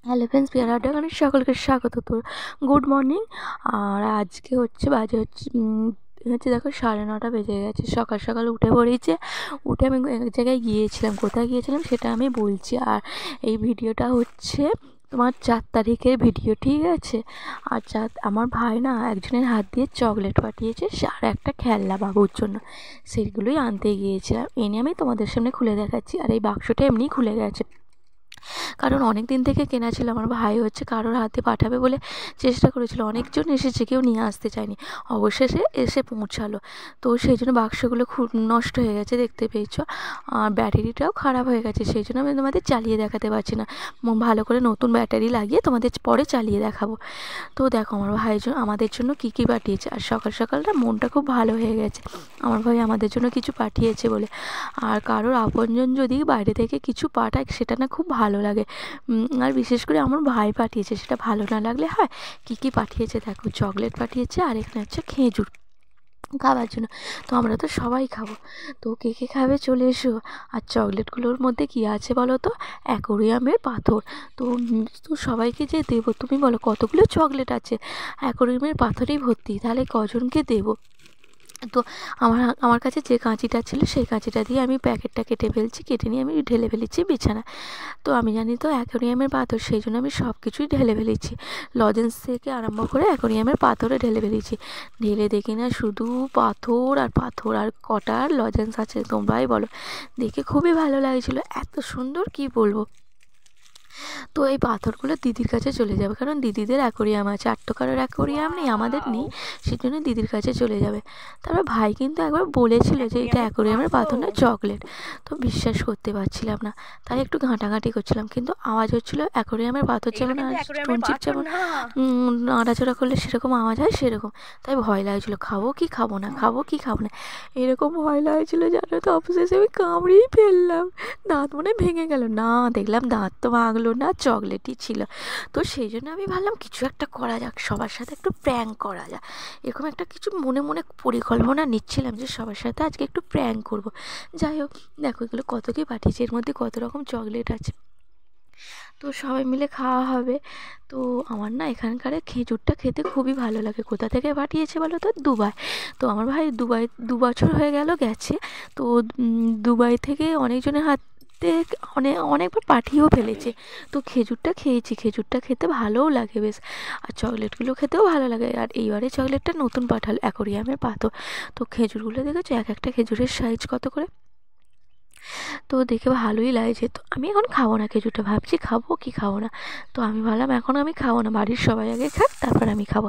Hello friends, peer আড্ডাখানে সকলকে স্বাগত। তো গুড মর্নিং। আর আজকে বাজে হচ্ছে দেখো 9:30 বেজে গেছে। সকাল সকাল উঠে পড়েছে। উঠে আমি এক জায়গায় গিয়েছিলাম, কোথায় গিয়েছিলাম সেটা আমি বলছি। আর এই ভিডিওটা হচ্ছে তোমার 4 তারিখের ভিডিও, ঠিক আছে? আর আমার ভাই না একজনের হাত দিয়ে চকলেট পাঠিয়েছে আর একটা খেলনা বাবুর জন্য, সেইগুলোই আনতে গিয়েছিলাম। এনে আমি তোমাদের সামনে খুলে দেখাচ্ছি। আর এই বাক্সটা এমনিই খুলে গেছে, কারণ অনেক দিন থেকে কেনা ছিল। আমার ভাই হচ্ছে কারোর হাতে পাঠাবে বলে চেষ্টা করেছিল, অনেকজন এসেছে, কেউ নিয়ে আসতে চায়নি। অবশেষে এসে পৌঁছালো। তো সেই জন্য বাক্সগুলো খুব নষ্ট হয়ে গেছে, দেখতে পেয়েছো। আর ব্যাটারিটাও খারাপ হয়ে গেছে, সেই জন্য আমি তোমাদের চালিয়ে দেখাতে পারছি না। ভালো করে নতুন ব্যাটারি লাগিয়ে তোমাদের পরে চালিয়ে দেখাবো। তো দেখো আমার ভাই আমাদের জন্য কী কী পাঠিয়েছে। আর সকাল সকালটা মনটা খুব ভালো হয়ে গেছে আমার ভাই আমাদের জন্য কিছু পাঠিয়েছে বলে। আর কারোর আপনজন যদি বাইরে থেকে কিছু পাঠায় সেটা না খুব ভালো লাগে। আর বিশেষ করে আমার ভাই পাঠিয়েছে, সেটা ভালো না লাগলে হয়? কী কী পাঠিয়েছে দেখো, চকলেট পাঠিয়েছে আর এখানে হচ্ছে খেজুর খাবার জন্য। তো আমরা তো সবাই খাবো, তো কে কে খাবে চলে এসো। আর চকলেটগুলোর মধ্যে কী আছে বলো তো? অ্যাকোরিয়ামের পাথর। তো তো সবাইকে যে দেবো, তুমি বলো কতগুলো চকলেট আছে? অ্যাকোরিয়ামের পাথরেই ভর্তি, তাহলে কজনকে দেবো? তো আমার কাছে যে কাঁচিটা ছিল সেই কাঁচিটা দিয়ে আমি প্যাকেটটা কেটে নিয়ে আমি ঢেলে ফেলেছি বিছানায়। তো আমি জানি তো অ্যাকোরিয়ামের পাথর, সেই জন্য আমি সব কিছুই ঢেলে ফেলেছি। লজেন্স থেকে আরম্ভ করে অ্যাকোরিয়ামের পাথরে ঢেলে ফেলেছি। ঢেলে দেখি না শুধু পাথর আর পাথর, আর কটার লজেন্স আছে তোমরাই বলো। দেখে খুবই ভালো লাগছিলো, এত সুন্দর কি বলবো। তো এই পাথরগুলো দিদির কাছে চলে যাবে, কারণ দিদিদের অ্যাকোরিয়াম আছে। আর তো কারোর অ্যাকোরিয়াম নেই, আমাদের নেই, সেই জন্য দিদির কাছে চলে যাবে। তারপর ভাই কিন্তু একবার বলেছিল যে এটা অ্যাকোরিয়ামের পাথর নয়, চকলেট। তো বিশ্বাস করতে পারছিলাম না, তাই একটু ঘাঁটাঘাঁটি করছিলাম, কিন্তু আওয়াজ হচ্ছিলো অ্যাকোরিয়ামের পাথর যেমন, আর স্টোনচিপ যেমন নাড়াচড়া করলে সেরকম আওয়াজ হয়, সেরকম। তাই ভয় লাগছিলো, খাবো কি খাবো না, খাবো কি খাবো না, এরকম ভয় লাগছিলো জানো। তো অবশেষে আমি কামড়েই ফেললাম, দাঁত মনে ভেঙে গেল না, দেখলাম দাঁত তো ভাঙলো না, চকলেটই ছিল। তো সেই জন্য আমি ভাবলাম কিছু একটা করা যাক, সবার সাথে একটু প্র্যাঙ্ক করা যাক। এরকম একটা কিছু মনে মনে পরিকল্পনা নিচ্ছিলাম যে সবার সাথে আজকে একটু প্র্যাঙ্ক করব। যাই হোক, দেখো এগুলো কত কি পাঠিয়েছে, এর মধ্যে কত রকম চকলেট আছে। তো সবাই মিলে খাওয়া হবে। তো আমার না এখানকার খেজুরটা খেতে খুবই ভালো লাগে। কোথা থেকে পাঠিয়েছে বলো তো? দুবাই। তো আমার ভাই 2 বছর হয়ে গেল গেছে। তো দুবাই থেকে অনেকজনের হাতে অনেকবার পাঠিয়েও ফেলেছে। তো খেজুরটা খেয়েছি, খেজুরটা খেতে ভালোও লাগে বেশ। আর চকলেটগুলো খেতেও ভালো লাগে। আর এইবারে চকলেটটা নতুন পাঠালো অ্যাকোরিয়ামের পাথর। তো খেজুরগুলো দেখেছো, এক একটা খেজুরের সাইজ কত করে। তো দেখে ভালোই লাগছে। তো আমি এখন খাবো না খেজুরটা, ভাবছি খাবো কি খাবো না। তো আমি ভাবলাম এখন আমি খাবো না, বাড়ির সবাই আগে খাক তারপর আমি খাবো।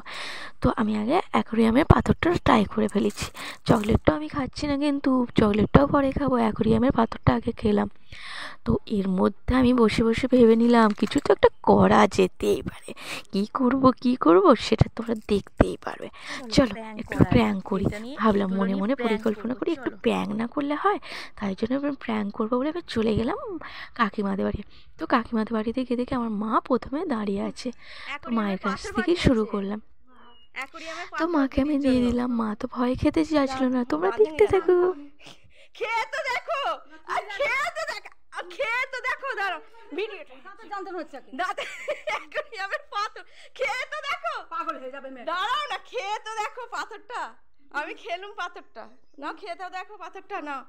তো আমি আগে অ্যাকোরিয়ামের পাথরটা ট্রাই করে ফেলেছি। চকলেটটাও আমি খাচ্ছি না, কিন্তু চকলেটটাও পরে খাবো, অ্যাকোরিয়ামের পাথরটা আগে খেলাম। তো এর মধ্যে আমি বসে বসে ভেবে নিলাম কিছু তো একটা করা যেতেই পারে। কি করব সেটা তোমরা দেখতেই পারবে। চলো একটু প্র্যাঙ্ক করি। ভাবলাম মনে মনে পরিকল্পনা করি, একটু প্র্যাঙ্ক না করলে হয়। তাই জন্য আমি প্র্যাঙ্ক করবো বলে আমি চলে গেলাম কাকিমাদের বাড়ি। তো কাকিমাদের বাড়িতে গিয়ে দেখি আমার মা প্রথমে দাঁড়িয়ে আছে। তো মায়ের কাছ থেকেই শুরু করলাম। তো মাকে আমি দিয়ে দিলাম, মা তো ভয় খেতে চাইছিল না। তোমরা দেখতে থাকো। খেয়ে তো দেখো, আর খেয়ে তো দেখো, আর খেয়ে তো দেখো, দাঁড়াও ভিডিওটা যন্ত্রণা হচ্ছে, দাঁতে অ্যাকোরিয়ামের পাথর, খেয়ে তো দেখো, পাগল হয়ে যাবে মেয়ে, দাঁড়াও না, খেয়ে তো দেখো পাথরটা, আমি খেলুম পাথরটা, নাও খেয়ে তো দেখো পাথরটা, নাও।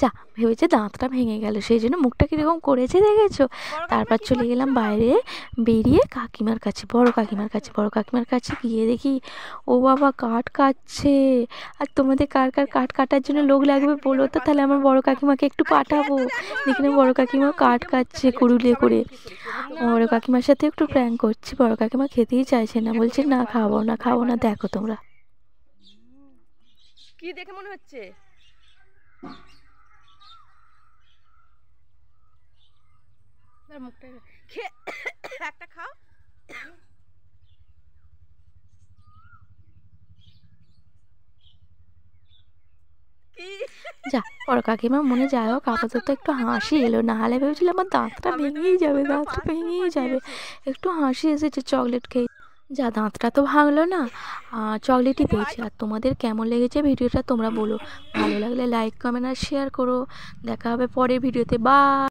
যা, ভেবেছে দাঁতটা ভেঙে গেল, সেই জন্য মুখটা কীরকম করেছে দেখেছো। তারপর চলে গেলাম বাইরে, বেরিয়ে কাকিমার কাছে, বড় কাকিমার কাছে গিয়ে দেখি ও বাবা কাঠ কাটছে। আর তোমাদের কার কার কাঠ কাটার জন্য লোক লাগবে বলো তো, তাহলে আমার বড় কাকিমাকে একটু পাঠাবো। দেখি না বড় কাকিমা কাঠ কাটছে কুড়ুলে করে। বড় কাকিমার সাথে একটু প্র্যাঙ্ক করছি। বড় কাকিমা খেতেই চাইছে না, বলছে না খাবো না, দেখো তোমরা। কি দেখে মনে হচ্ছে? মুখটা খেয়ে একটা খাও। যা, বড় কাকিমা মনে যায় হোক আপাতত একটু হাসি এলো, না হলে ভেবেছিলাম আমার দাঁতটা ভেঙেই যাবে। একটু হাসি এসেছে চকলেট খেয়ে। যা দাঁতটা তো ভাঙলো না, চকলেটই পেয়েছি। আর তোমাদের কেমন লেগেছে ভিডিওটা তোমরা বলো, ভালো লাগলে লাইক কমেন্ট আর শেয়ার করো। দেখা হবে পরের ভিডিওতে, বাই।